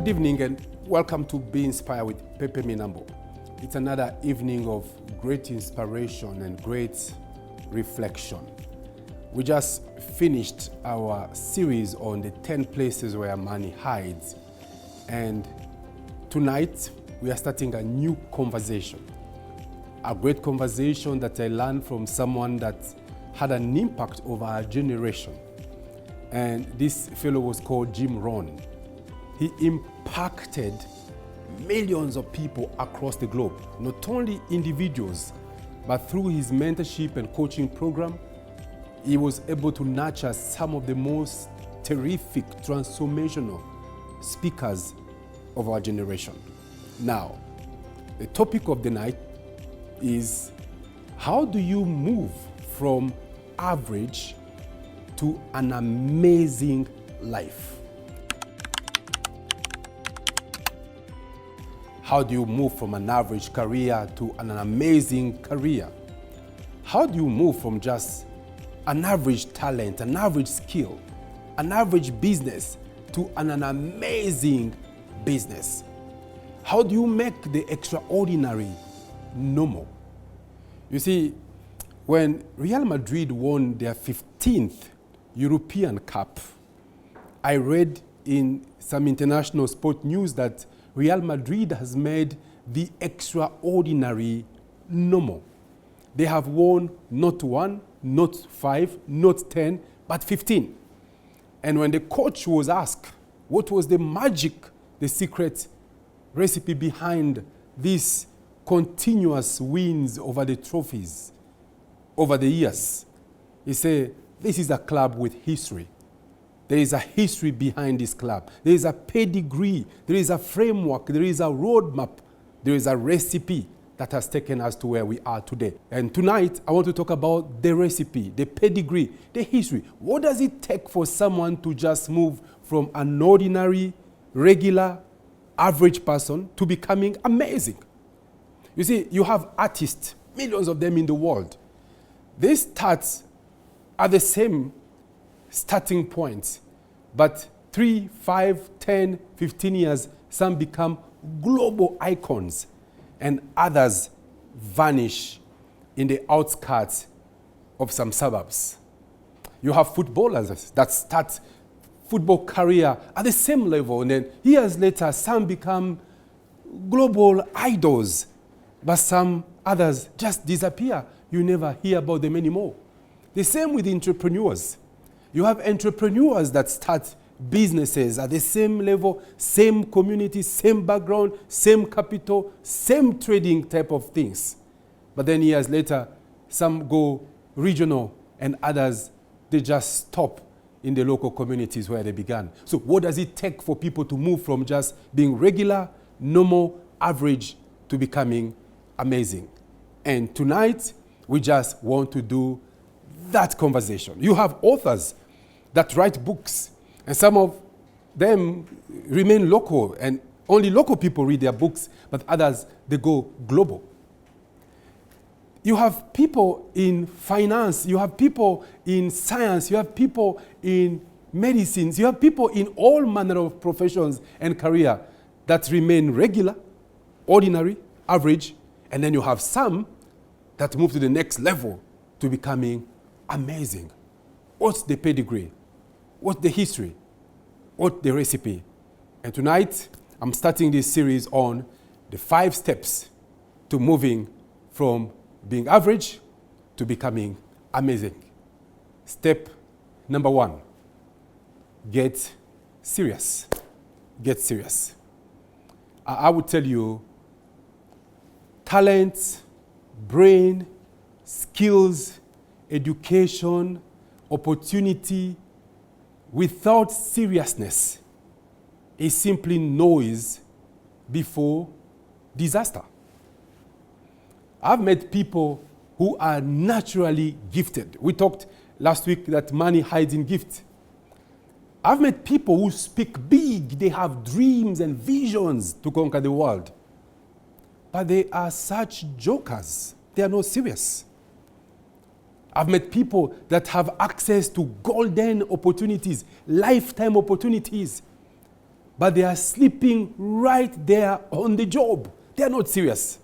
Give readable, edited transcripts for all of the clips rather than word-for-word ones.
Good evening and welcome to Be Inspired with Pepe Minambo. It's another evening of great inspiration and great reflection. We just finished our series on the 10 places where money hides. And tonight we are starting a new conversation. A great conversation that I learned from someone that had an impact over our generation. And this fellow was called Jim Rohn. He impacted millions of people across the globe, not only individuals, but through his mentorship and coaching program, he was able to nurture some of the most terrific, transformational speakers of our generation. Now, the topic of the night is, how do you move from average to an amazing life? How do you move from an average career to an amazing career? How do you move from just an average talent, an average skill, an average business to an amazing business? How do you make the extraordinary normal? You see, when Real Madrid won their 15th European Cup, I read in some international sport news that Real Madrid has made the extraordinary normal. They have won not 1, not 5, not 10, but 15. And when the coach was asked what was the magic, the secret recipe behind these continuous wins over the trophies over the years, he said, this is a club with history. There is a history behind this club. There is a pedigree. There is a framework. There is a roadmap. There is a recipe that has taken us to where we are today. And tonight, I want to talk about the recipe, the pedigree, the history. What does it take for someone to just move from an ordinary, regular, average person to becoming amazing? You see, you have artists, millions of them in the world. They start at the same starting points, but 3, 5, 10, 15 years, some become global icons and others vanish in the outskirts of some suburbs. You have footballers that start football career at the same level, and then years later, some become global idols, but some others just disappear. You never hear about them anymore. The same with entrepreneurs. You have entrepreneurs that start businesses at the same level, same community, same background, same capital, same trading type of things. But then years later, some go regional and others, they just stop in the local communities where they began. So what does it take for people to move from just being regular, normal, average to becoming amazing? And tonight, we just want to do that conversation. You have authors that write books, and some of them remain local, and only local people read their books, but others, they go global. You have people in finance, you have people in science, you have people in medicines, you have people in all manner of professions and career that remain regular, ordinary, average, and then you have some that move to the next level to becoming amazing. What's the pedigree? What's the history? What's the recipe? And tonight, I'm starting this series on the 5 steps to moving from being average to becoming amazing. Step number 1, get serious. Get serious. I would tell you, talent, brain, skills, education, opportunity, without seriousness is simply noise before disaster. I've met people who are naturally gifted. We talked last week that money hides in gift. I've met people who speak big. They have dreams and visions to conquer the world. But they are such jokers. They are not serious. I've met people that have access to golden opportunities, lifetime opportunities, but they are sleeping right there on the job. They are not serious.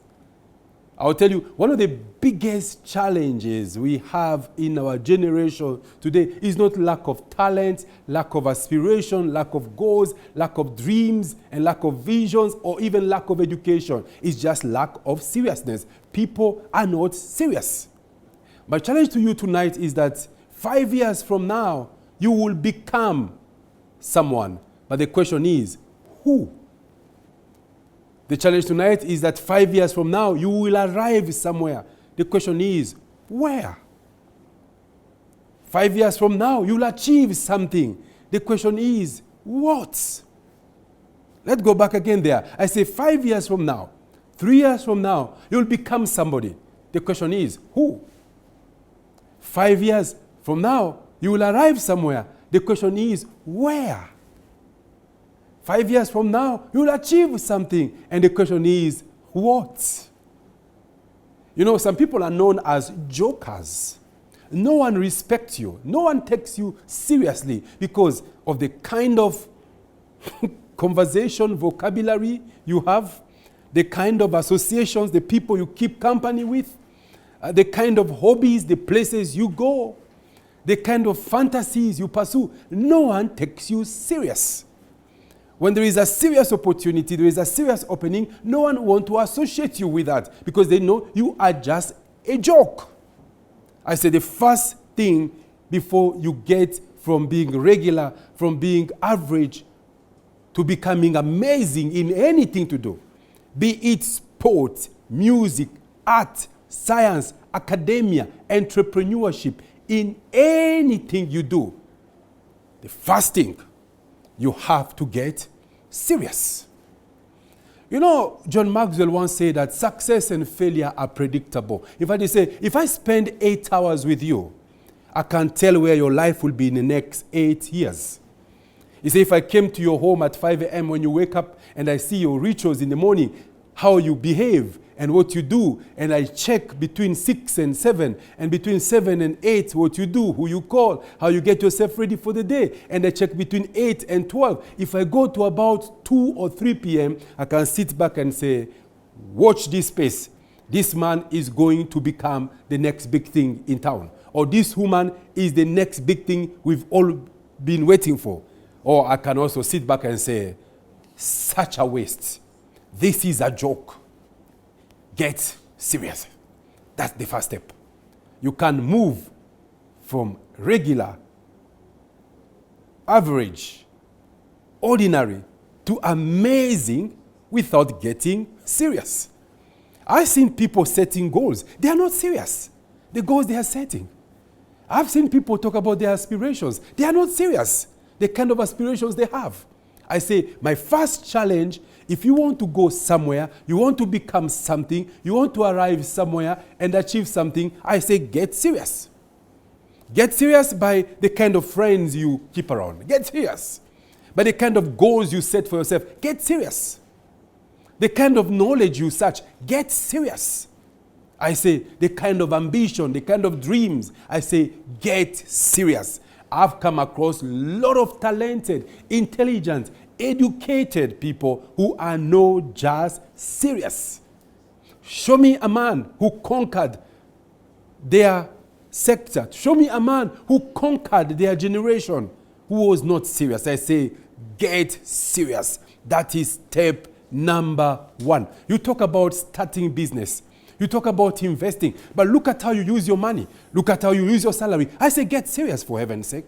I'll tell you, one of the biggest challenges we have in our generation today is not lack of talent, lack of aspiration, lack of goals, lack of dreams, and lack of visions, or even lack of education. It's just lack of seriousness. People are not serious. My challenge to you tonight is that 5 years from now, you will become someone. But the question is, who? The challenge tonight is that 5 years from now, you will arrive somewhere. The question is, where? 5 years from now, you'll achieve something. The question is, what? Let's go back again there. I say 5 years from now, 3 years from now, you'll become somebody. The question is, who? 5 years from now, you will arrive somewhere. The question is, where? 5 years from now, you will achieve something. And the question is, what? You know, some people are known as jokers. No one respects you. No one takes you seriously because of the kind of conversation, vocabulary you have, the kind of associations, the people you keep company with, the kind of hobbies, the places you go, the kind of fantasies you pursue. No one takes you serious. When there is a serious opportunity, there is a serious opening, no one wants to associate you with that because they know you are just a joke. I say the first thing before you get from being regular, from being average, to becoming amazing in anything to do, be it sport, music, art, science, academia, entrepreneurship, in anything you do, the first thing, you have to get serious. You know, John Maxwell once said that success and failure are predictable. In fact, he said, if I spend 8 hours with you, I can tell where your life will be in the next 8 years. He said, if I came to your home at 5 a.m. when you wake up and I see your rituals in the morning, how you behave and what you do, and I check between 6 and 7, and between 7 and 8 what you do, who you call, how you get yourself ready for the day, and I check between 8 and 12. If I go to about 2 or 3 p.m., I can sit back and say, watch this space. This man is going to become the next big thing in town. Or this woman is the next big thing we've all been waiting for. Or I can also sit back and say, such a waste. This is a joke. Get serious. That's the first step. You can move from regular, average, ordinary to amazing without getting serious. I've seen people setting goals. They are not serious. The goals they are setting. I've seen people talk about their aspirations. They are not serious. The kind of aspirations they have. I say, my first challenge, if you want to go somewhere, you want to become something, you want to arrive somewhere and achieve something, I say, get serious. Get serious by the kind of friends you keep around. Get serious. By the kind of goals you set for yourself. Get serious. The kind of knowledge you search. Get serious. I say, the kind of ambition, the kind of dreams, I say, get serious. I've come across a lot of talented, intelligent, educated people who are not just serious. Show me a man who conquered their sector. Show me a man who conquered their generation who was not serious. I say, get serious. That is step number 1. You talk about starting business. You talk about investing. But look at how you use your money. Look at how you use your salary. I say, get serious for heaven's sake.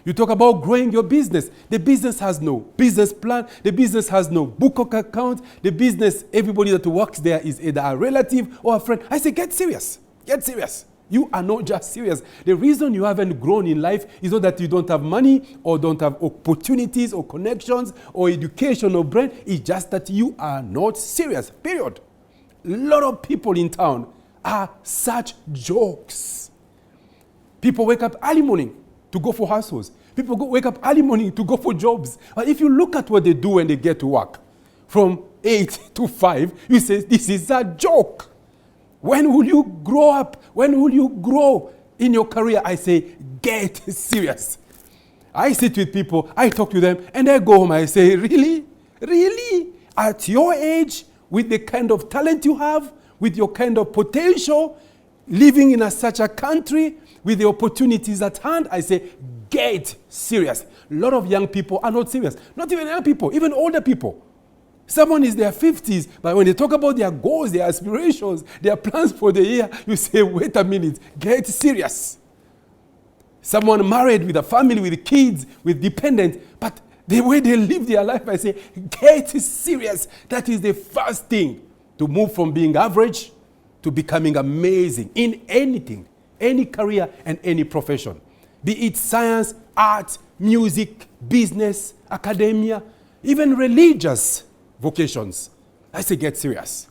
You talk about growing your business. The business has no business plan. The business has no book of account. The business, everybody that works there is either a relative or a friend. I say, get serious. Get serious. You are not just serious. The reason you haven't grown in life is not that you don't have money or don't have opportunities or connections or education or brain. It's just that you are not serious. Period. A lot of people in town are such jokes. People wake up early morning to go for hustles. People wake up early morning to go for jobs. But if you look at what they do when they get to work, from 8 to 5, you say, this is a joke. When will you grow up? When will you grow in your career? I say, get serious. I sit with people, I talk to them, and I go home, I say, really? Really? At your age, with the kind of talent you have, with your kind of potential, living in such a country, with the opportunities at hand, I say, get serious. A lot of young people are not serious. Not even young people, even older people. Someone is in their 50s, but when they talk about their goals, their aspirations, their plans for the year, you say, wait a minute, get serious. Someone married with a family, with kids, with dependents, but the way they live their life, I say, get serious. That is the first thing to move from being average to becoming amazing in anything, any career and any profession. Be it science, art, music, business, academia, even religious vocations. I say get serious.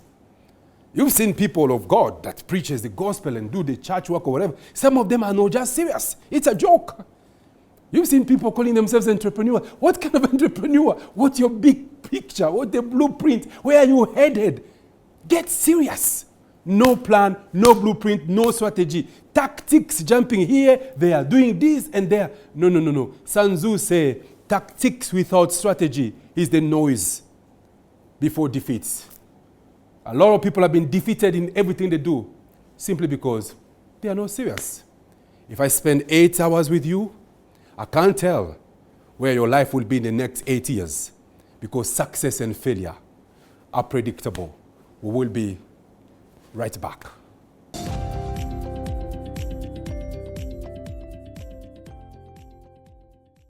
You've seen people of God that preaches the gospel and do the church work or whatever. Some of them are not just serious. It's a joke. You've seen people calling themselves entrepreneur. What kind of entrepreneur? What's your big picture? What's the blueprint? Where are you headed? Get serious. No plan, no blueprint, no strategy. Tactics jumping here, they are doing this and there. No. Sun Tzu say, tactics without strategy is the noise before defeats. A lot of people have been defeated in everything they do simply because they are not serious. If I spend 8 hours with you, I can't tell where your life will be in the next 8 years because success and failure are predictable. We will be right back.